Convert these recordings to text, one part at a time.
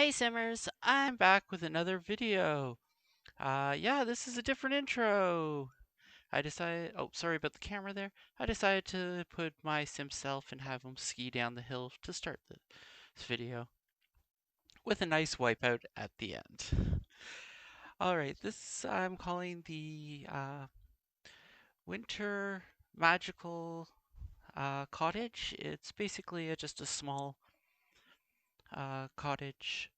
Hey Simmers, I'm back with another video. Yeah, this is a different intro. Oh, sorry about the camera there. I decided to put my sim self and have him ski down the hill to start this video with a nice wipeout at the end. Alright, this I'm calling the Winter Magical Cottage. It's basically just a small cottage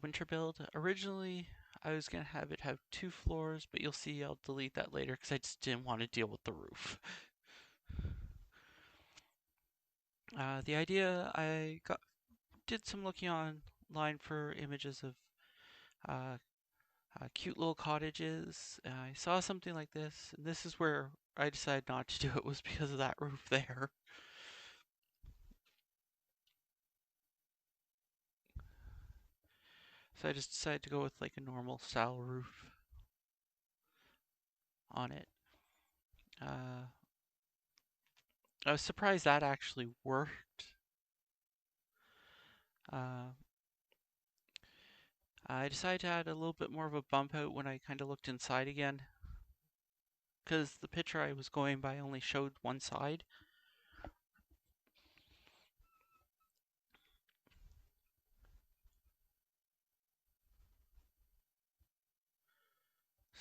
winter build. Originally, I was going to have it have 2 floors, but you'll see I'll delete that later because I just didn't want to deal with the roof. The idea, did some looking online for images of uh, cute little cottages. I saw something like this, and this is where I decided not to do it, was because of that roof there. So I just decided to go with like a normal style roof on it. Uh, I was surprised that actually worked. Uh, I decided to add a little bit more of a bump out when I kind of looked inside again, because the picture I was going by only showed one side.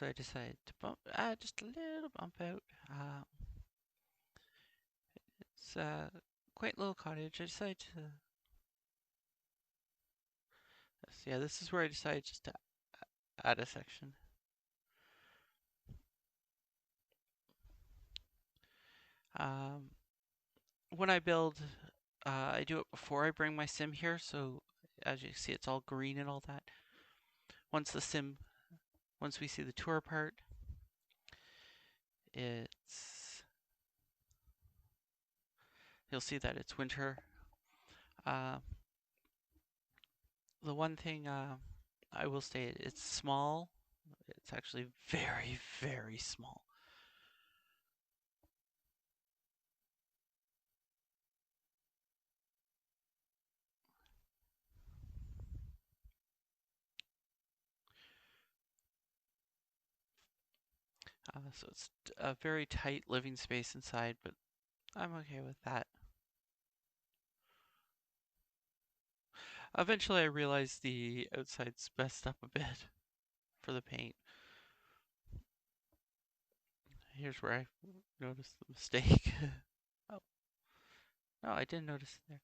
So I decided to add just a little bump out. It's a quaint little cottage. I decided to, yeah, this is where I decided just to add a section. Um, when I build, I do it before I bring my sim here, so as you see, it's all green and all that. Once we see the tour part, it's you'll see that it's winter. Uh, the one thing I will state, it's small. It's actually very, very small. So it's a very tight living space inside, but I'm okay with that. Eventually, I realized the outside's messed up a bit for the paint. Here's where I noticed the mistake. Oh, no, I didn't notice it there.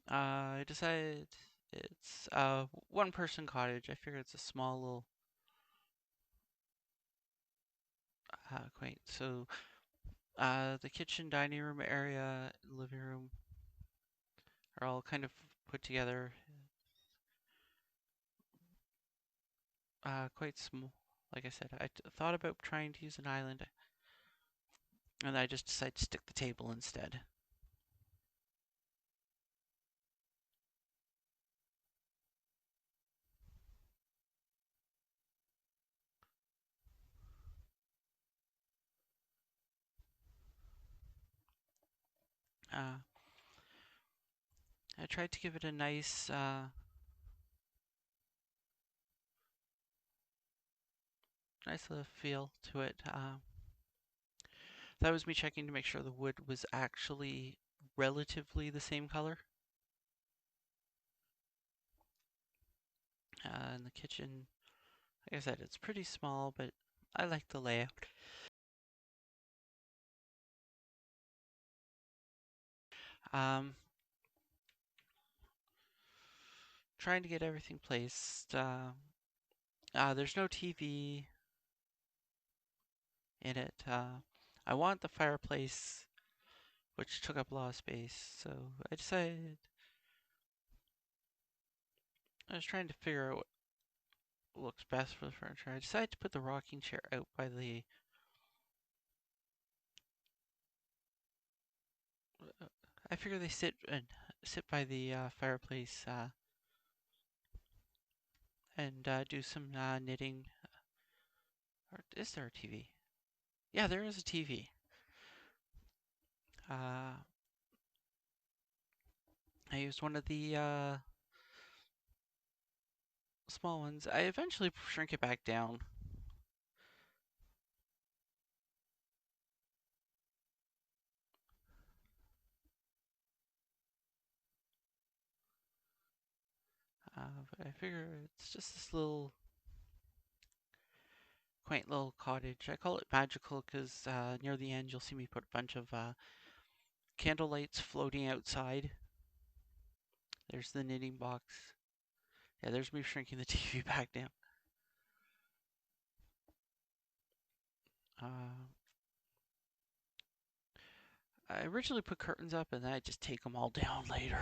I decided it's a one-person cottage. I figure it's a small little quaint. So the kitchen, dining room area, living room are all kind of put together. Quite small. Like I said, I thought about trying to use an island, and I just decided to stick the table instead. Uh, I tried to give it a nice little feel to it. That was me checking to make sure the wood was actually relatively the same color. In the kitchen, like I said, it's pretty small, but I like the layout. Um, Trying to get everything placed. There's no TV in it. I want the fireplace, which took up a lot of space, so I decided I was trying to figure out what looks best for the furniture. I decided to put the rocking chair out by the. I figure they sit by the fireplace and do some knitting. Or is there a TV? Yeah, there is a TV. I used one of the small ones. I eventually shrink it back down. But I figure it's just this little quaint little cottage. I call it magical because near the end you'll see me put a bunch of candle lights floating outside. There's the knitting box. Yeah, there's me shrinking the TV back down. Uh, I originally put curtains up and then I just take them all down later.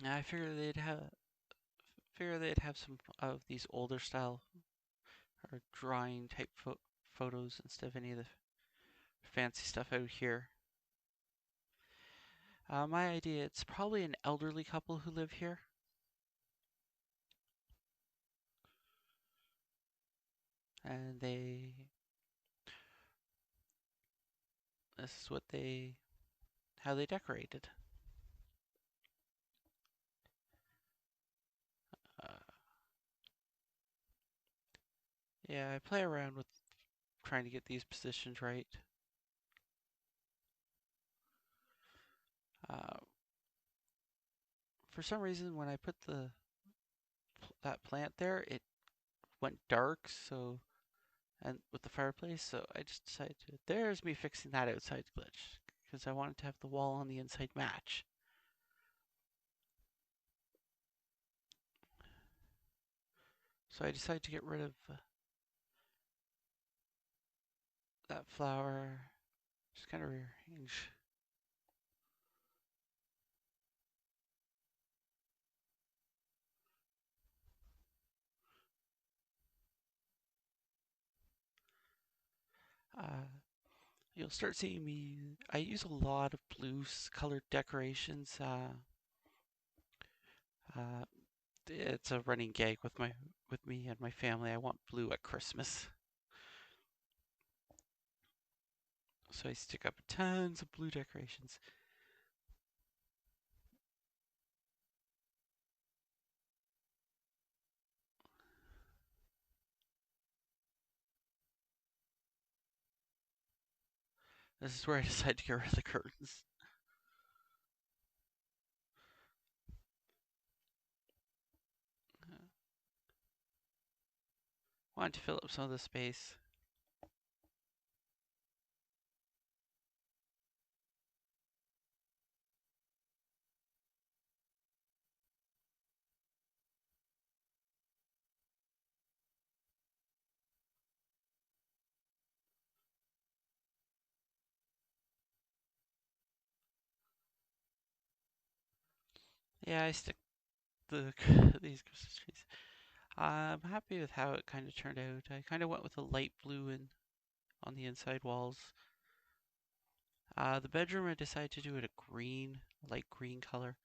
I figure they'd have some of these older style or drawing type photos instead of any of the fancy stuff out here. My idea, it's probably an elderly couple who live here. And this is how they decorated. Uh, yeah, I play around with trying to get these positions right. Uh, for some reason, when I put that plant there, it went dark, so and with the fireplace, so I just decided to. There's me fixing that outside glitch because I wanted to have the wall on the inside match. So I decided to get rid of that flower. Just kind of rearrange. Uh, you'll start seeing me. I use a lot of blue colored decorations. Uh, it's a running gag with me and my family. I want blue at Christmas, so I stick up tons of blue decorations. This is where I decided to get rid of the curtains. Wanted to fill up some of the space. Yeah, I stick these Christmas trees. I'm happy with how it kind of turned out. I kind of went with a light blue on the inside walls. The bedroom, I decided to do it a light green color.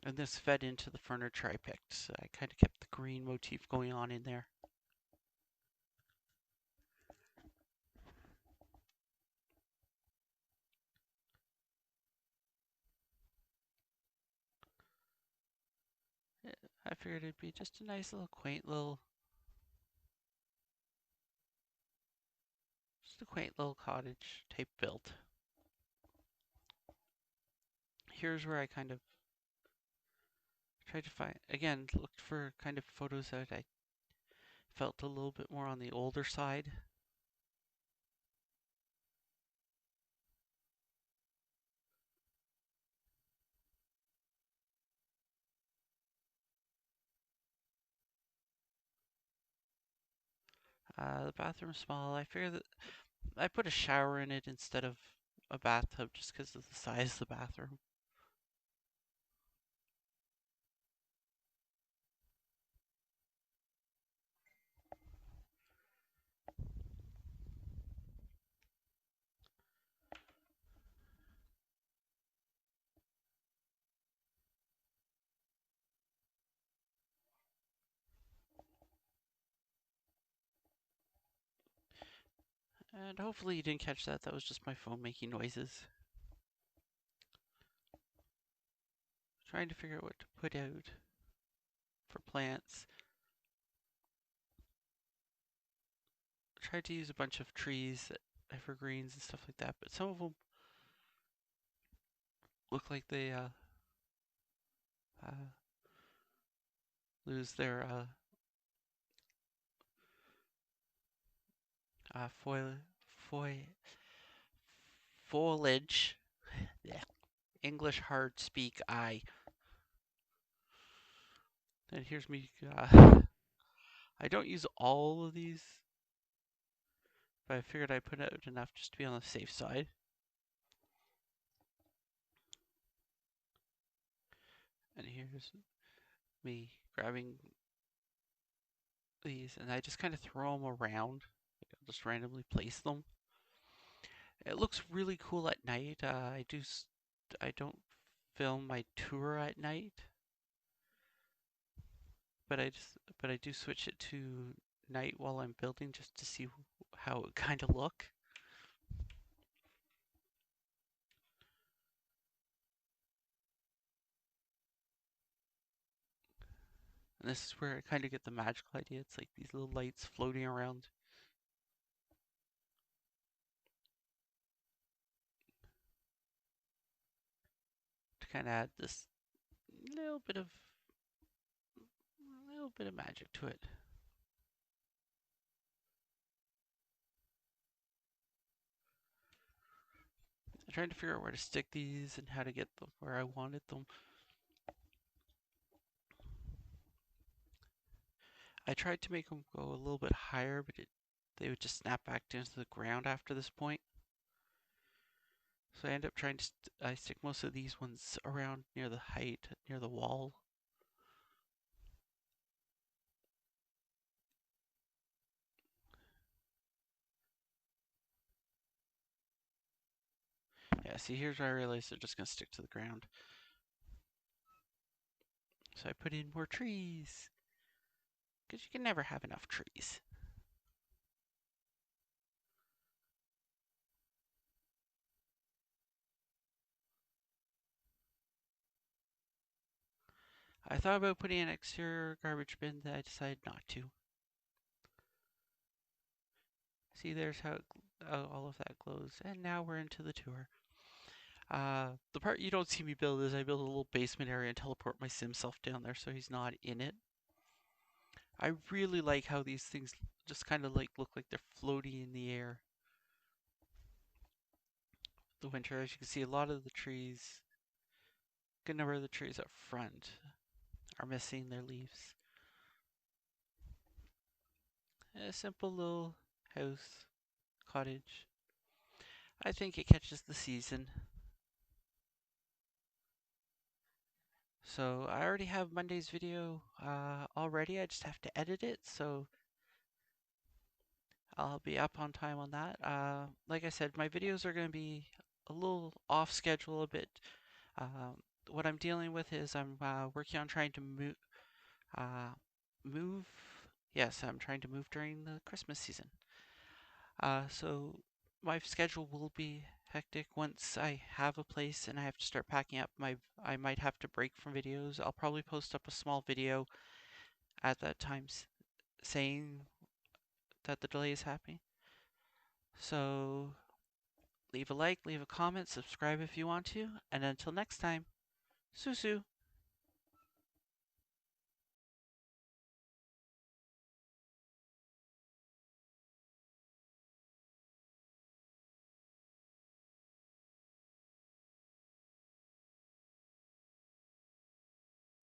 And this fed into the furniture I picked, so I kind of kept the green motif going on in there. I figured it'd be just a nice little just a quaint little cottage type build. Here's where I kind of tried to looked for kind of photos that I felt a little bit more on the older side. The bathroom's small. I figured that I put a shower in it instead of a bathtub just because of the size of the bathroom. And hopefully you didn't catch that. That was just my phone making noises. Trying to figure out what to put out for plants. Tried to use a bunch of trees, evergreens and stuff like that, but some of them look like they uh, lose their uh, foil, foil, foliage. Yeah. English hard speak I. And here's me. I don't use all of these, but I figured I'd put out enough just to be on the safe side. And here's me grabbing these, and I just kind of throw them around. I'll just randomly place them. It looks really cool at night. I don't film my tour at night, but I do switch it to night while I'm building just to see how it kind of look. And this is where I kind of get the magical idea. It's like these little lights floating around. To kind of add this little bit of magic to it. I'm trying to figure out where to stick these and how to get them where I wanted them. I tried to make them go a little bit higher, but they would just snap back down to the ground after this point. So I end up trying to I stick most of these ones around near the height, near the wall. Yeah, see, here's where I realized they're just going to stick to the ground. So I put in more trees. Because you can never have enough trees. I thought about putting an exterior garbage bin, that I decided not to. See, there's how all of that glows. And now we're into the tour. The part you don't see me build is I build a little basement area and teleport my sim self down there so he's not in it. I really like how these things just kind of like look like they're floating in the air. The winter, as you can see, a lot of the trees, a good number of the trees up front are missing their leaves. A simple little house, cottage. I think it catches the season. So I already have Monday's video already. I just have to edit it, so I'll be up on time on that. Like I said, my videos are going to be a little off schedule a bit. What I'm dealing with is I'm working on trying to move. Yes, I'm trying to move during the Christmas season. So my schedule will be hectic once I have a place and I have to start packing up. I might have to break from videos. I'll probably post up a small video at that time saying that the delay is happening. So leave a like, leave a comment, subscribe if you want to, and until next time, Susu.